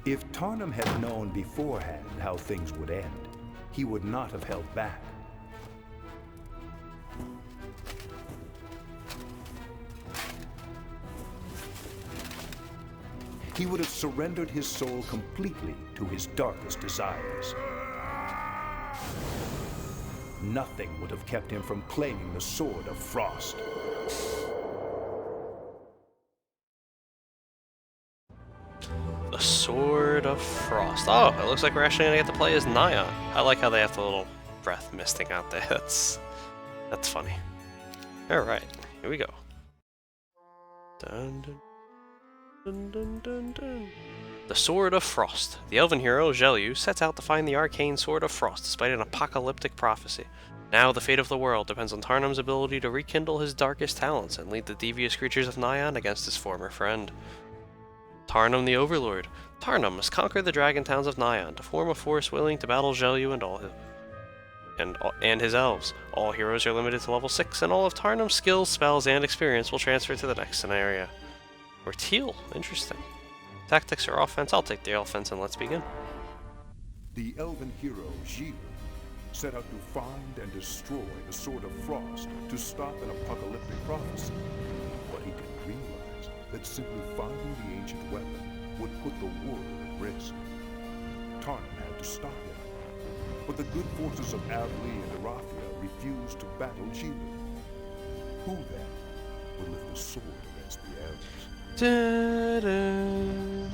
If Tarnum had known beforehand how things would end, he would not have held back. He would have surrendered his soul completely to his darkest desires. Nothing would have kept him from claiming the Sword of Frost. The Sword of Frost. Oh, it looks like we're actually gonna get to play as Nion. I like how they have the little breath misting out there. That's funny. Alright, here we go. Dun, dun, dun, dun, dun, dun. The Sword of Frost. The elven hero, Zhelyu, sets out to find the arcane Sword of Frost despite an apocalyptic prophecy. Now, the fate of the world depends on Tarnum's ability to rekindle his darkest talents and lead the devious creatures of Nion against his former friend. Tarnum the Overlord. Tarnum must conquer the dragon towns of Nion to form a force willing to battle Zhelyu and his elves. All heroes are limited to level 6, and all of Tarnum's skills, spells, and experience will transfer to the next scenario. Or teal. Interesting. Tactics or offense? I'll take the offense and let's begin. The elven hero, Zhelyu, set out to find and destroy the Sword of Frost to stop an apocalyptic prophecy. But he didn't realize that simply finding the ancient weapon would put the world at risk. Tarnum had to stop him. But the good forces of Avli and Arathia refused to battle Zhelyu. Who then would lift the sword against the elves? Da-da.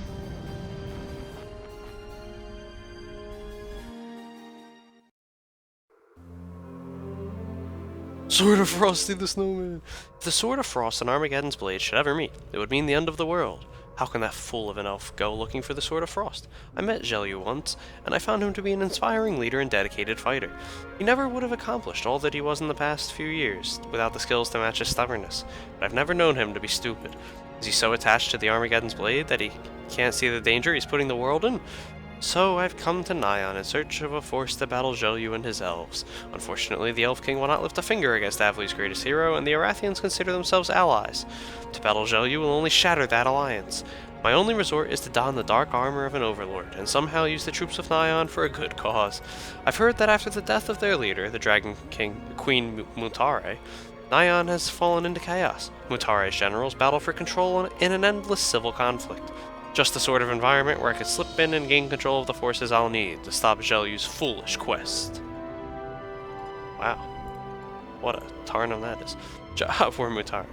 Sword of Frosty the Snowman. If the Sword of Frost and Armageddon's blade should ever meet, it would mean the end of the world. How can that fool of an elf go looking for the Sword of Frost? I met Zhelyu once, and I found him to be an inspiring leader and dedicated fighter. He never would have accomplished all that he was in the past few years without the skills to match his stubbornness, but I've never known him to be stupid. Is he so attached to the Armageddon's blade that he can't see the danger he's putting the world in? So I've come to Nion in search of a force to battle Zhelyu and his elves. Unfortunately, the Elf King will not lift a finger against Avli's greatest hero, and the Arathians consider themselves allies. To battle Zhelyu will only shatter that alliance. My only resort is to don the dark armor of an overlord, and somehow use the troops of Nion for a good cause. I've heard that after the death of their leader, the Dragon King Queen Mutare, Nion has fallen into chaos. Mutare's generals battle for control in an endless civil conflict. Just the sort of environment where I could slip in and gain control of the forces I'll need to stop Zhelyu's foolish quest. Wow. What a Tarnum that is. For Mutare.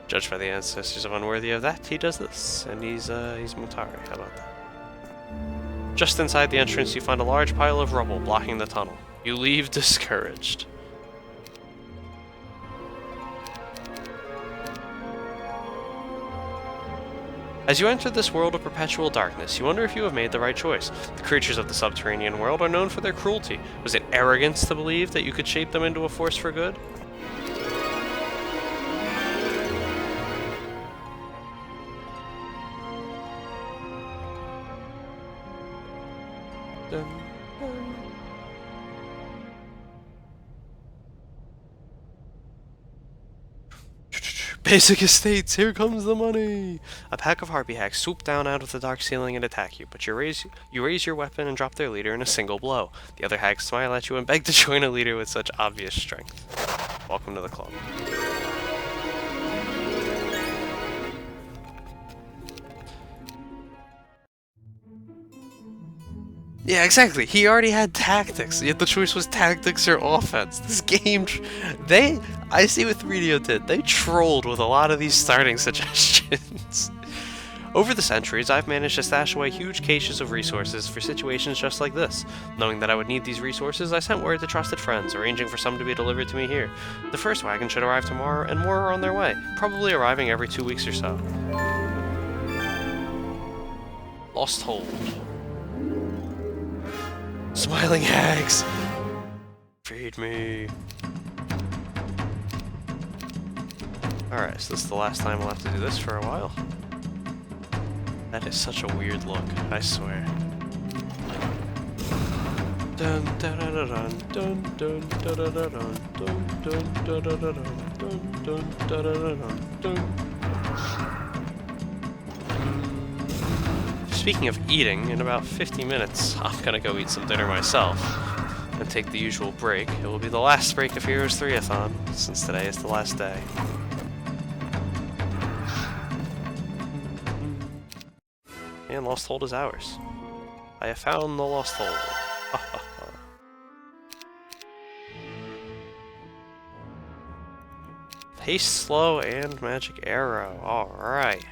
Judged by the ancestors of unworthy of that, he does this. And he's Mutare. How about that? Just inside the entrance, you find a large pile of rubble blocking the tunnel. You leave discouraged. As you enter this world of perpetual darkness, you wonder if you have made the right choice. The creatures of the subterranean world are known for their cruelty. Was it arrogance to believe that you could shape them into a force for good? Dun, dun. Basic estates, here comes the money! A pack of harpy hacks swoop down out of the dark ceiling and attack you, but you raise your weapon and drop their leader in a single blow. The other hacks smile at you and beg to join a leader with such obvious strength. Welcome to the club. Yeah, exactly. He already had tactics, yet the choice was tactics or offense. This game, I see what 3DO did. They trolled with a lot of these starting suggestions. Over the centuries, I've managed to stash away huge caches of resources for situations just like this. Knowing that I would need these resources, I sent word to trusted friends, arranging for some to be delivered to me here. The first wagon should arrive tomorrow, and more are on their way, probably arriving every 2 weeks or so. Lost Hold. Smiling hags! Feed me. Alright, so this is the last time I'll have to do this for a while. That is such a weird look, I swear. Dun dun dun dun dun dun dun dun dun dun dun dun dun dun dun. speaking of eating, in about 50 minutes, I'm gonna go eat some dinner myself and take the usual break. It will be the last break of Heroes 3-a-thon, since today is the last day. And Lost Hold is ours. I have found the Lost Hold. Haste, slow, and magic arrow. Alright.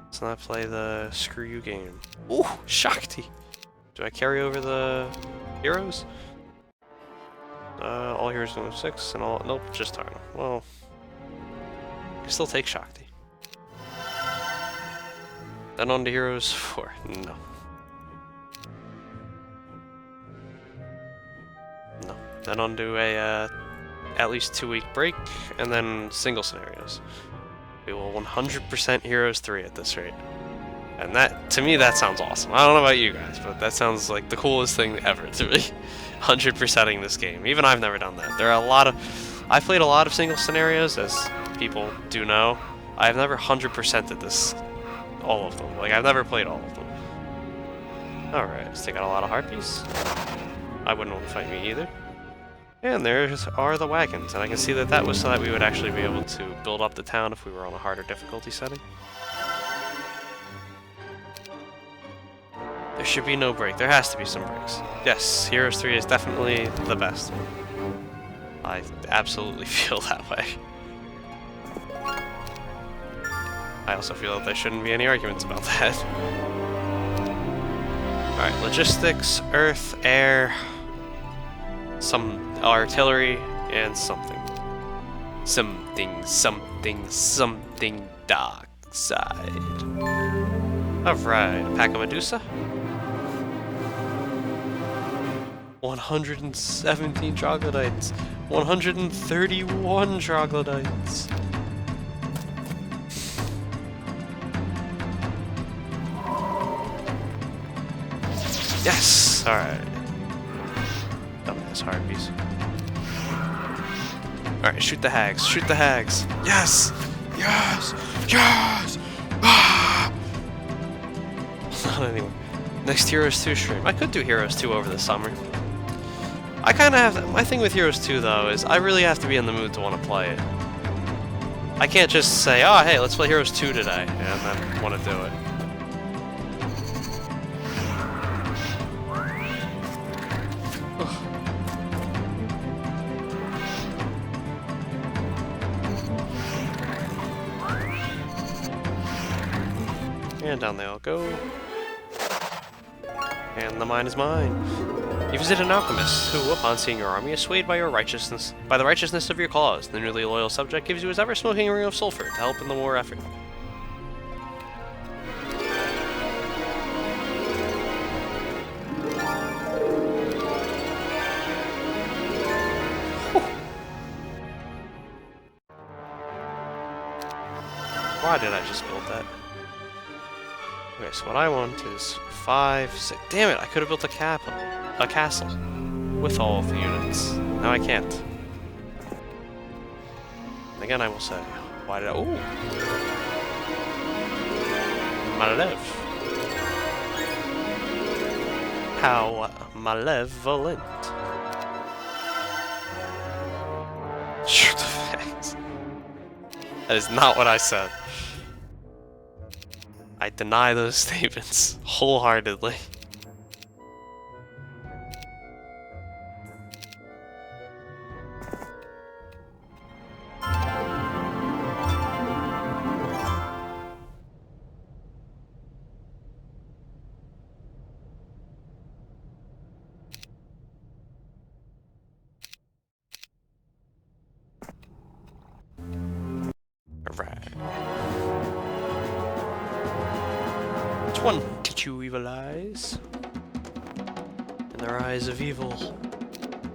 Let's not play the screw you game. Ooh, Shakti! Do I carry over the heroes? All heroes go 6 and all. Nope, just Tarnum. Well, I can still take Shakti. Then on to heroes 4. No. No. Then on to a at least 2-week break, and then single scenarios. We will 100% Heroes 3 at this rate. And that, to me, that sounds awesome. I don't know about you guys, but that sounds like the coolest thing ever to me. 100%ing this game. Even I've never done that. There are a lot of... I've played a lot of single scenarios, as people do know. I've never 100%ed this... all of them. Like, I've never played all of them. Alright, let's take out a lot of harpies. I wouldn't want to fight me either. And there are the wagons, and I can see that that was so that we would actually be able to build up the town if we were on a harder difficulty setting. There should be no break. There has to be some breaks. Yes, Heroes 3 is definitely the best one. I absolutely feel that way. I also feel that there shouldn't be any arguments about that. Alright, logistics, earth, air... some artillery, and something. Something dark side. Alright, a pack of Medusa. 117 troglodytes. 131 troglodytes. Yes! Alright. Dumbass harpies. Alright, shoot the hags. Shoot the hags. Yes! Yes! Yes! Ah! Not anymore. Next Heroes 2 stream. I could do Heroes 2 over the summer. I kind of have... My thing with Heroes 2, though, is I really have to be in the mood to want to play it. I can't just say, oh, hey, let's play Heroes 2 today, and then want to do it. And down they all go. And the mine is mine. You visit an alchemist who, upon seeing your army, is swayed by the righteousness of your cause. The newly loyal subject gives you his ever-smoking ring of sulfur to help in the war effort. Why did I just build that? Okay, so what I want is 5, 6... Damn it, I could have built a castle with all of the units. Now I can't. And again, I will say, why did I... Ooh! Malev. How malevolent. Shoot the facts. That is not what I said. I deny those statements wholeheartedly. Alright. Which one did you evil eyes? In their eyes of evil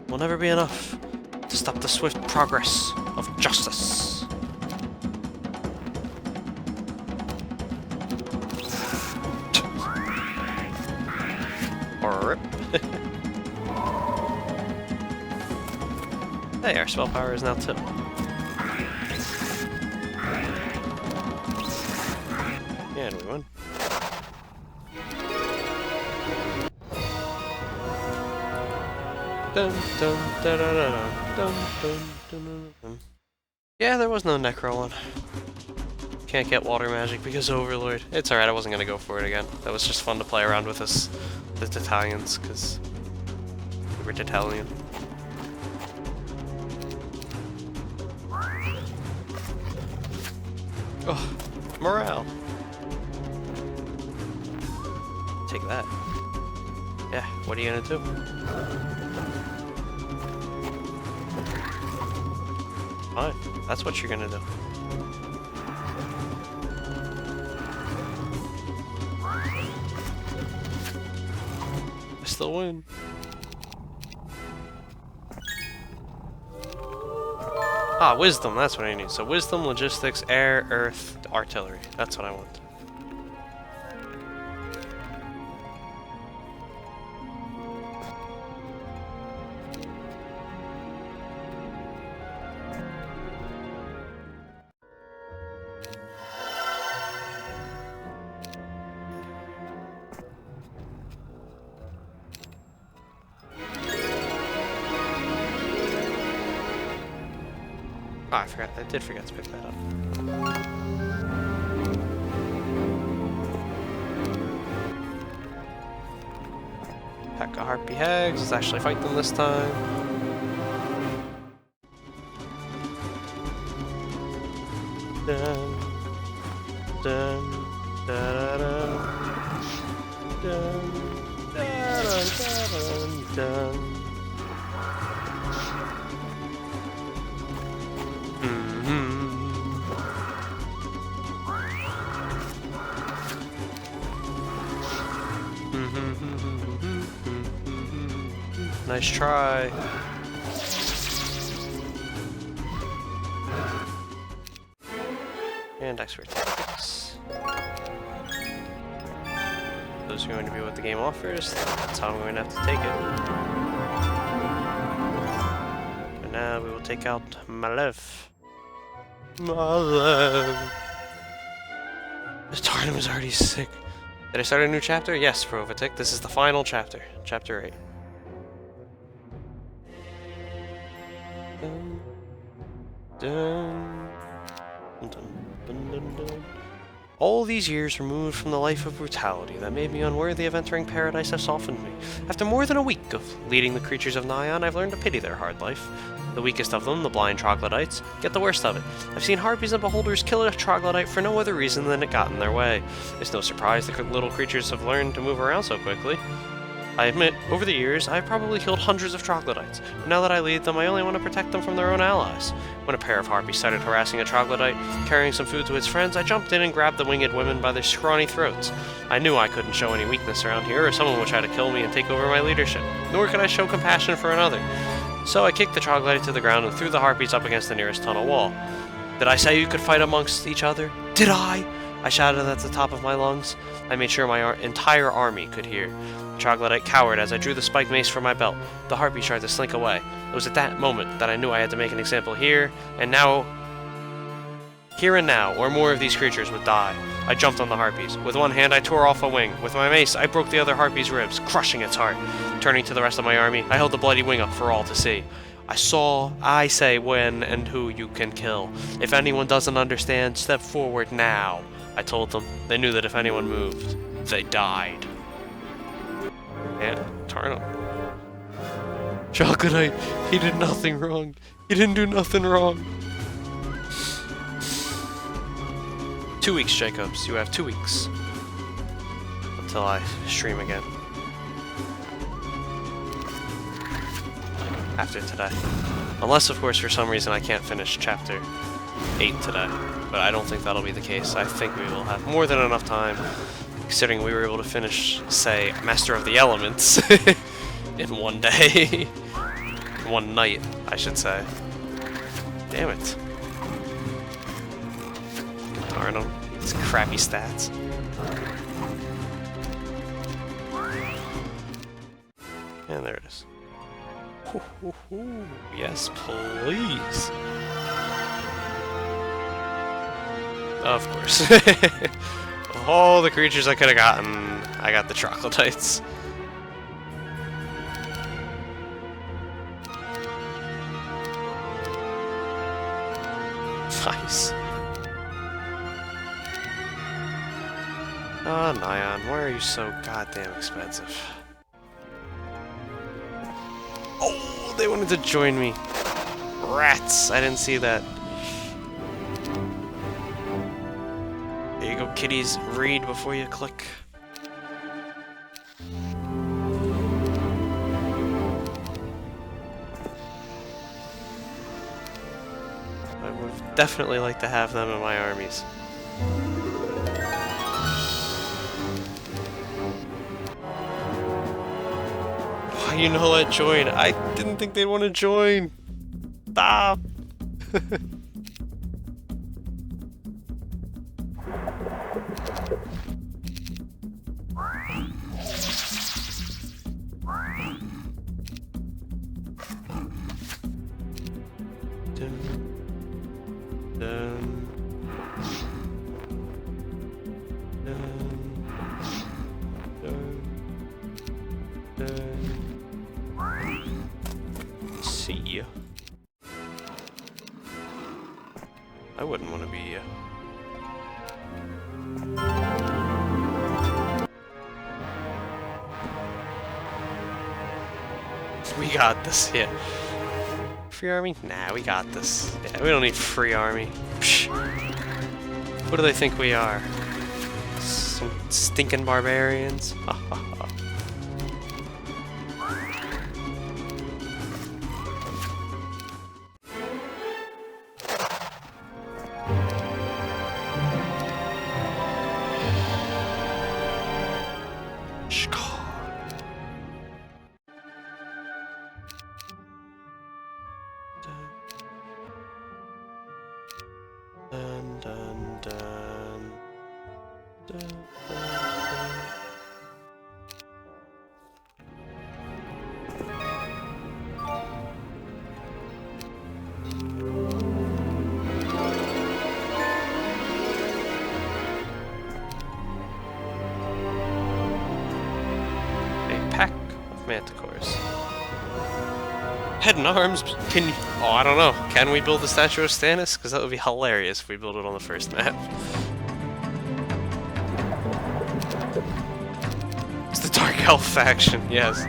will never be enough to stop the swift progress of justice. Rip. Hey, our spell power is now 2. And we won. Dun, dun, dun, dun, dun, dun, dun, dun, dun. Yeah, there was no Necro one. Can't get water magic because Overlord. It's alright, I wasn't gonna go for it again. That was just fun to play around with us, the Italians, because we were Italian. Oh, morale. Take that. Yeah, what are you gonna do? Fine, that's what you're gonna do. I still win. Ah, wisdom, that's what I need. So wisdom, logistics, air, earth, artillery. That's what I want. Oh, I forgot. I did forget to pick that up. Pack of harpy hags. Let's actually fight them this time. Dun, dun, da, da, dun, dun, dun, dun, dun. Nice try. And expert tactics. Those are going to be what the game offers. That's how I'm going to have to take it. And now we will take out Malev. Malev. This Tarnum is already sick. Did I start a new chapter? Yes, Provatic. This is the final chapter. Chapter 8. Dun, dun, dun, dun, dun, dun. All these years removed from the life of brutality that made me unworthy of entering paradise have softened me. After more than a week of leading the creatures of Nion, I've learned to pity their hard life. The weakest of them, the blind troglodytes, get the worst of it. I've seen harpies and beholders kill a troglodyte for no other reason than it got in their way. It's no surprise the little creatures have learned to move around so quickly. I admit, over the years, I've probably killed hundreds of troglodytes, but now that I lead them, I only want to protect them from their own allies. When a pair of harpies started harassing a troglodyte, carrying some food to its friends, I jumped in and grabbed the winged women by their scrawny throats. I knew I couldn't show any weakness around here, or someone would try to kill me and take over my leadership, nor could I show compassion for another. So I kicked the troglodyte to the ground and threw the harpies up against the nearest tunnel wall. Did I say you could fight amongst each other? Did I? I shouted at the top of my lungs. I made sure my entire army could hear. The troglodyte cowered as I drew the spiked mace from my belt. The harpy tried to slink away. It was at that moment that I knew I had to make an example here and now, or more of these creatures would die. I jumped on the harpies. With one hand I tore off a wing. With my mace I broke the other harpy's ribs, crushing its heart. Turning to the rest of my army, I held the bloody wing up for all to see. I say when and who you can kill. If anyone doesn't understand, step forward now. I told them. They knew that if anyone moved, they died. And Tarnum. Troglodyte, he did nothing wrong. He didn't do nothing wrong. 2 weeks, Jacobs. You have 2 weeks. Until I stream again. After today. Unless, of course, for some reason I can't finish chapter 8 today. But I don't think that'll be the case. I think we will have more than enough time, considering we were able to finish, say, Master of the Elements in one day. One night, I should say. Damn it. Darn him. These crappy stats. And there it is. Yes, please. Of course. Of all the creatures I could have gotten, I got the troglodytes. Nice. Ah, Nion, why are you so goddamn expensive? Oh, they wanted to join me. Rats! I didn't see that. There you go, kiddies. Read before you click. I would definitely like to have them in my armies. Why you know let join? I didn't think they'd want to join. Stop. See ya. I wouldn't want to be you. We got this, yeah. Free army? Nah, we got this. Yeah, we don't need free army. Psh. What do they think we are? Some stinking barbarians? Ha ha ha. Dun, dun, dun. Dun, dun, dun. A pack of manticores. Head and arms, can you... Oh, I don't know. Can we build the statue of Stannis? Because that would be hilarious if we build it on the first map. It's the Dark Elf faction, yes.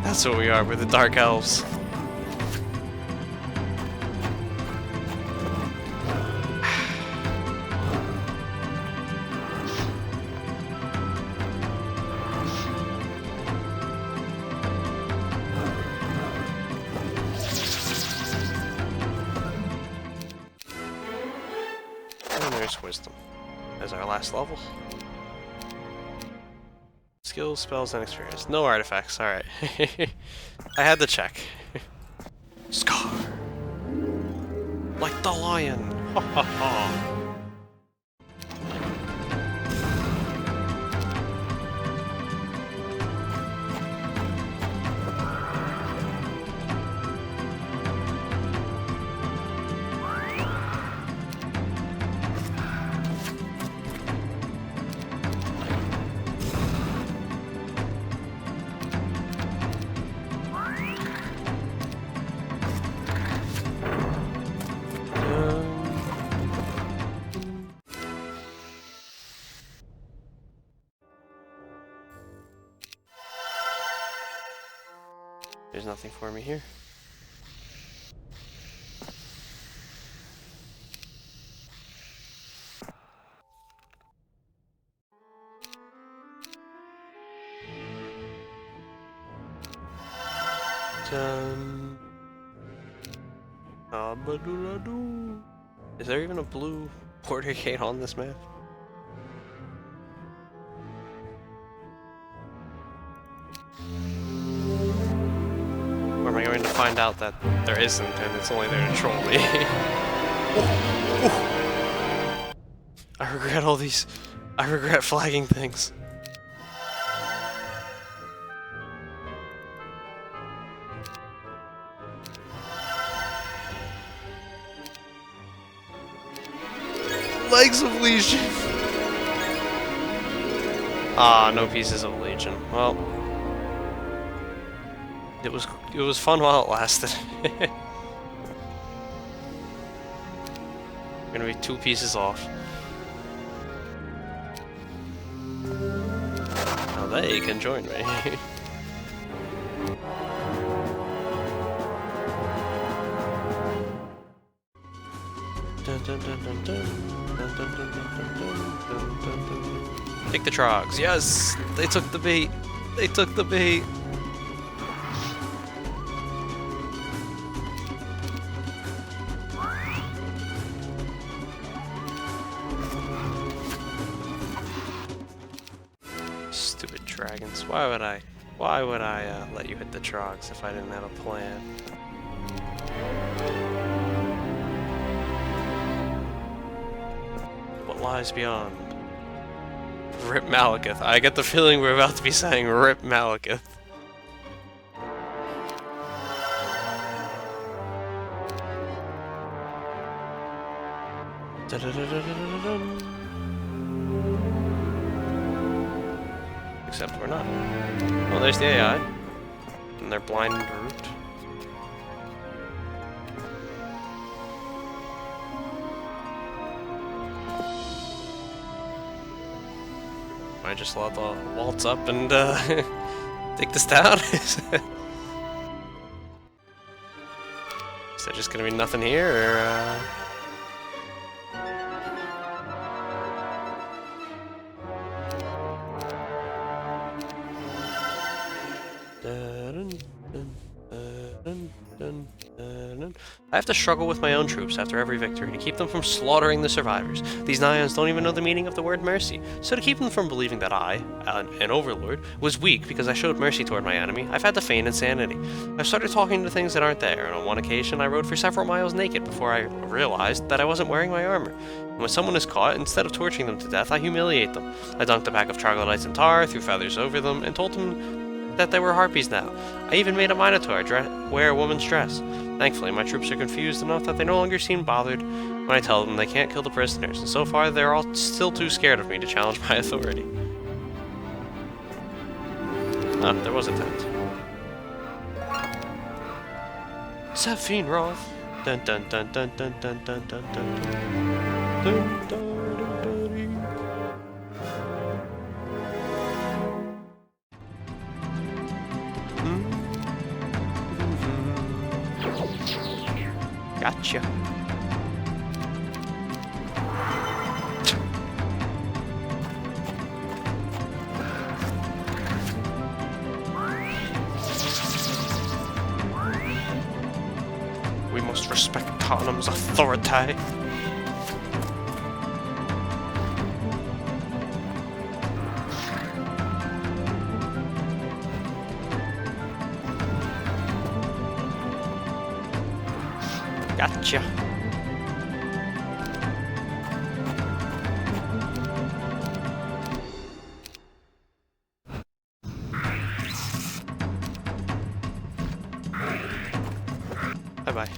That's what we are, we're the Dark Elves. Wisdom as our last level. Skills, spells, and experience. No artifacts, alright. I had to check. Scar! Like the lion! Ha ha ha! There's nothing for me here. Dun. Abadoo-la-doo. Is there even a blue border gate on this map? Or am I going to find out that there isn't and it's only there to troll me? Ooh, ooh. I regret all these. I regret flagging things. Legs of Legion! Ah, no pieces of Legion. Well, it was fun while it lasted. We're gonna be 2 pieces off. Now they can join me. Take the trogs. Yes! They took the bait. They took the bait. Stupid dragons. Why would I let you hit the trogs if I didn't have a plan? What lies beyond? Rip Malekith. I get the feeling we're about to be saying Rip Malekith. Except we're not. Well, there's the AI. And they're blind route. I just let the waltz up and take this down. Is there just gonna be nothing here, or I have to struggle with my own troops after every victory to keep them from slaughtering the survivors. These Nions don't even know the meaning of the word mercy, so to keep them from believing that I, an overlord, was weak because I showed mercy toward my enemy, I've had to feign insanity. I've started talking to things that aren't there, and on one occasion I rode for several miles naked before I realized that I wasn't wearing my armor. And when someone is caught, instead of torturing them to death, I humiliate them. I dunked a pack of troglodytes in tar, threw feathers over them, and told them that they were harpies now. I even made a minotaur wear a woman's dress. Thankfully, my troops are confused enough that they no longer seem bothered when I tell them they can't kill the prisoners, and so far they're all still too scared of me to challenge my authority. Ah, there was a tent. Sapphine Roth. Dun dun dun dun dun dun dun dun dun dun dun. Gotcha. We must respect Tarnum's authority. Gotcha. Bye-bye.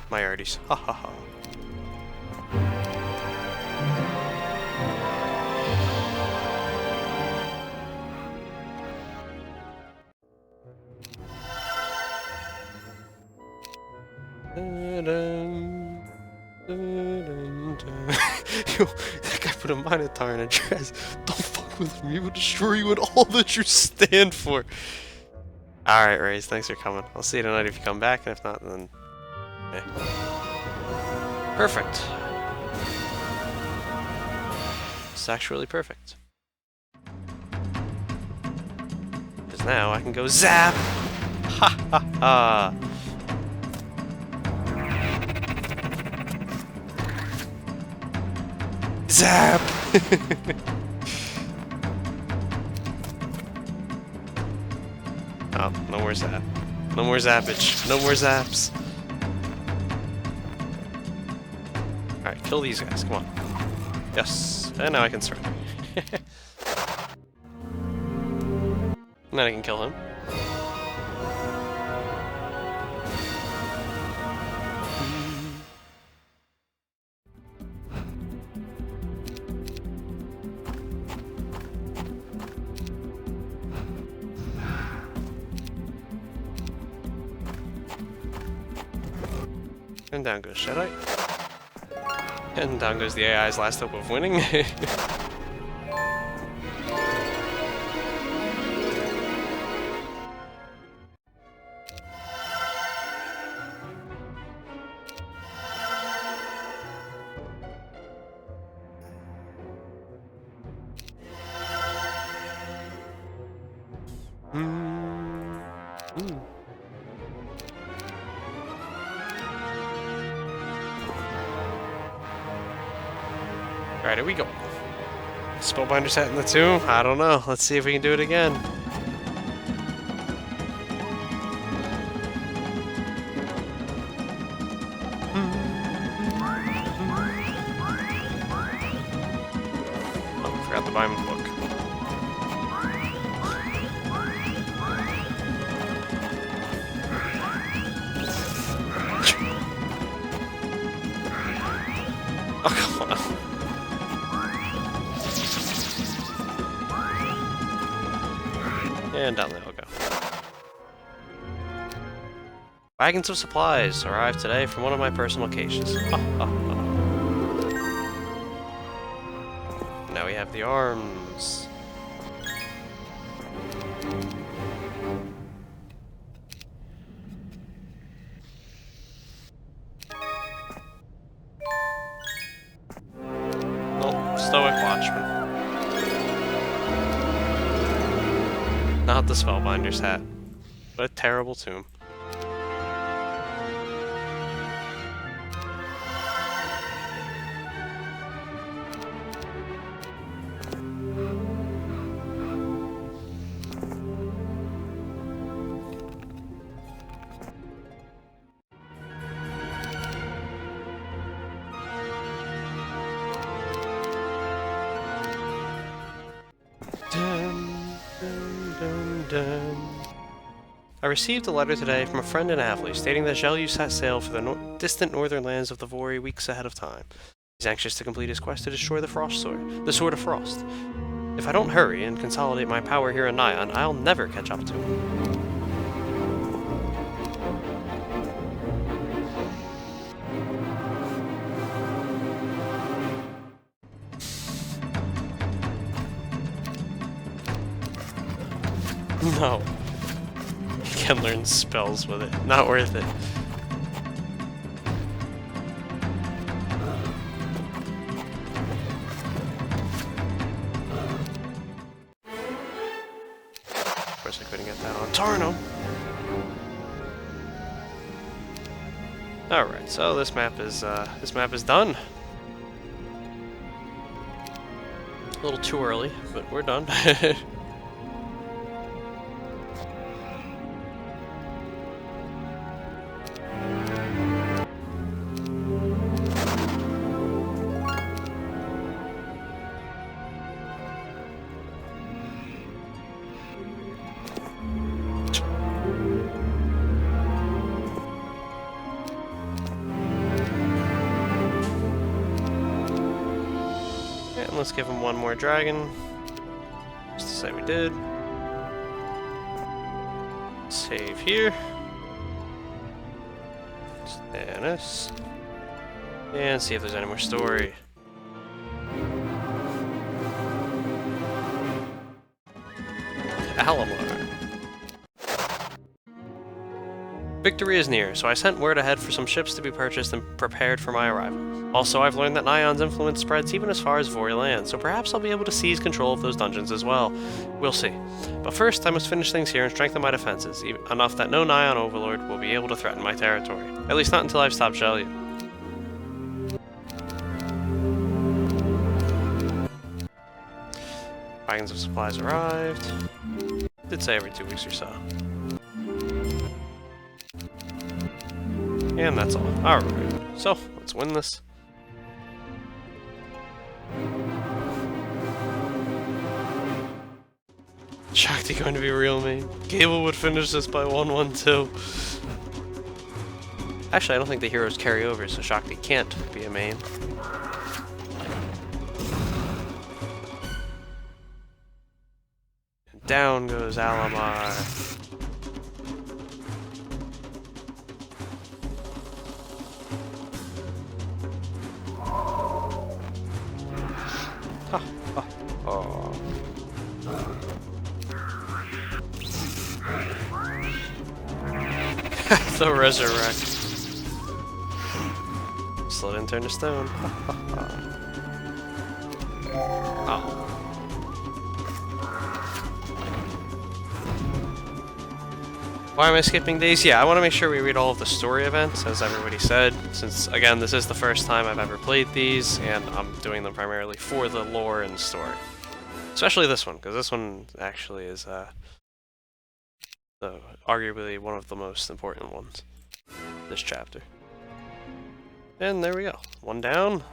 My arties. Ha ha ha. Yo, that guy put a minotaur in a dress. Don't fuck with me, we'll destroy you and all that you stand for. Alright, Raze, thanks for coming. I'll see you tonight if you come back, and if not, then... okay. Perfect. It's actually perfect. Because now I can go zap! Ha ha ha! Zap! Oh, no more zap. No more zappage. No more zaps. Alright, kill these guys, come on. Yes, and now I can surrender. And then I can kill him. And down goes Shadite. And down goes the AI's last hope of winning. Alright, here we go. Spellbinder's hat in the tomb? I don't know. Let's see if we can do it again. Oh, forgot to buy him a book. Oh, come on. And down they all go. Wagons of supplies arrived today from one of my personal caches. Now we have the arms. Oh, Stoic Watchman. Not the Spellbinder's hat. What a terrible tomb. I received a letter today from a friend in Avley stating that Zhelyu set sail for the distant northern lands of the Vori weeks ahead of time. He's anxious to complete his quest to destroy the Frost Sword, the Sword of Frost. If I don't hurry and consolidate my power here in Nion, I'll never catch up to him. No. You can learn spells with it. Not worth it. Of course I couldn't get that on Tarnum. Alright, so this map is done. A little too early, but we're done. Let's give him one more dragon, just to say we did. Save here. Stannis. And see if there's any more story. Alamar. Victory is near, so I sent word ahead for some ships to be purchased and prepared for my arrival. Also, I've learned that Nion's influence spreads even as far as Vori land, so perhaps I'll be able to seize control of those dungeons as well. We'll see. But first, I must finish things here and strengthen my defenses, enough that no Nion Overlord will be able to threaten my territory. At least not until I've stopped Zhelyu. Wagons of supplies arrived. Did say every 2 weeks or so. And that's all. Alright, so let's win this. Shakti going to be real main. Gable would finish this by 1-1-2. Actually, I don't think the heroes carry over, so Shakti can't be a main. And down goes Alamar. The resurrect. Still didn't turn to stone. Oh. Why am I skipping these? Yeah, I want to make sure we read all of the story events, as everybody said, since, again, this is the first time I've ever played these, and I'm doing them primarily for the lore and story. Especially this one, because this one actually is arguably one of the most important ones. This chapter. And there we go. One down.